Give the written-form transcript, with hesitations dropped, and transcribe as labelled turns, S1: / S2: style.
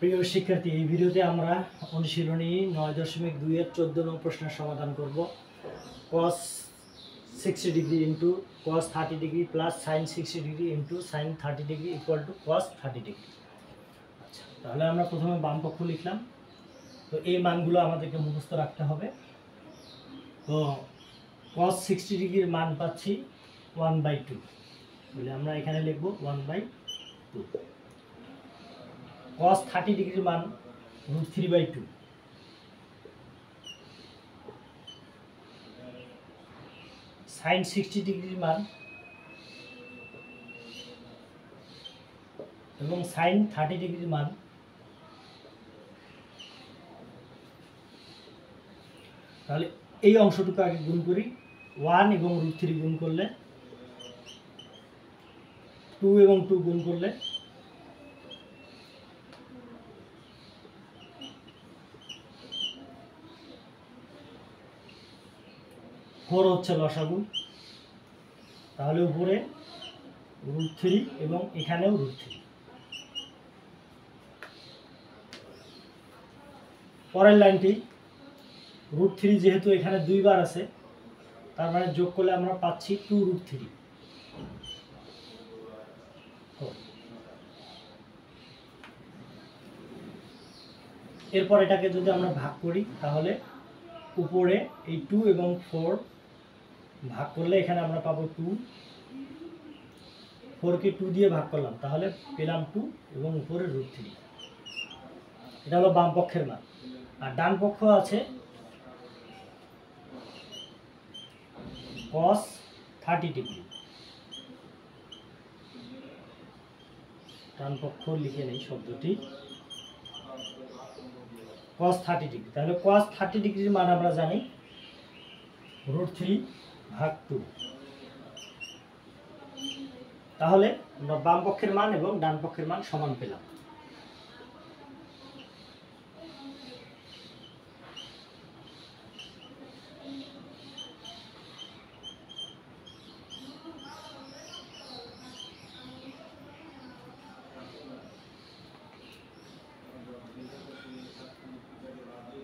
S1: প্রিয় শিক্ষার্থী, এই ভিডিওতে আমরা অনুশীলনী 9.2 এর 14 নং প্রশ্নের সমাধান করব। cos 60 degree into cos 30 degree plus sin 60 degree into sin 30 degree equal to cos 30 degree. আচ্ছা, তাহলে আমরা প্রথমে বাম পক্ষ লিখলাম। তো এই মানগুলো আমাদেরকে মুখস্থ রাখতে হবে। তো cos 60 ডিগ্রির মান পাচ্ছি 1/2, বলে আমরা এখানে লিখব 1/2। cos 30 ডিগ্রির মান √3/2। sin 60 ডিগ্রির মান এবং sin 30 ডিগ্রির মান তাহলে এই অংশটুকু আগে গুণ করি। 1 এবং √3 গুণ করলে 2 এবং 2 গুণ করলে 4 হচ্ছে লসাগু। তাহলে উপরে √3 এবং এখানেও √3। পরের লাইনটি √3 যেহেতু এখানে দুইবার আছে, তার মানে যোগ করলে আমরা পাচ্ছি 2√3। এরপর এটাকে যদি আমরা ভাগ করি তাহলে উপরে এই 2 এবং 4 ভাগ করলে এখানে আমরা পাবো 2। 4কে 2 দিয়ে ভাগ করলাম, তাহলে পেলাম 2 এবং উপরে √3। এটা হলো বাম পক্ষের মান। আর ডান পক্ষ আছে cos 30 ডিগ্রি। ডান পক্ষ লিখে নেই শব্দটি cos 30 ডিগ্রি। তাহলে cos 30 ডিগ্রির মান আমরা জানি √3/2। তাহলে আমরা বাম পক্ষের মান এবং ডান পক্ষের মান সমান পেলাম।